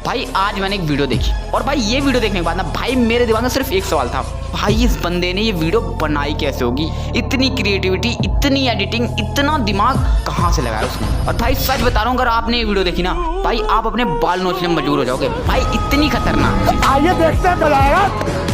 भाई आज मैंने एक वीडियो देखी और भाई ये वीडियो देखने के बाद ना भाई मेरे दिमाग में सिर्फ एक सवाल था, भाई इस बंदे ने ये वीडियो बनाई कैसे होगी? इतनी क्रिएटिविटी, इतनी एडिटिंग, इतना दिमाग कहाँ से लगाया उसने? और भाई सच बता रहा हूँ, अगर आपने ये वीडियो देखी ना भाई आप अपने बाल नोचने में मजबूर हो जाओगे भाई, इतनी खतरनाक। आइए देखते हैं।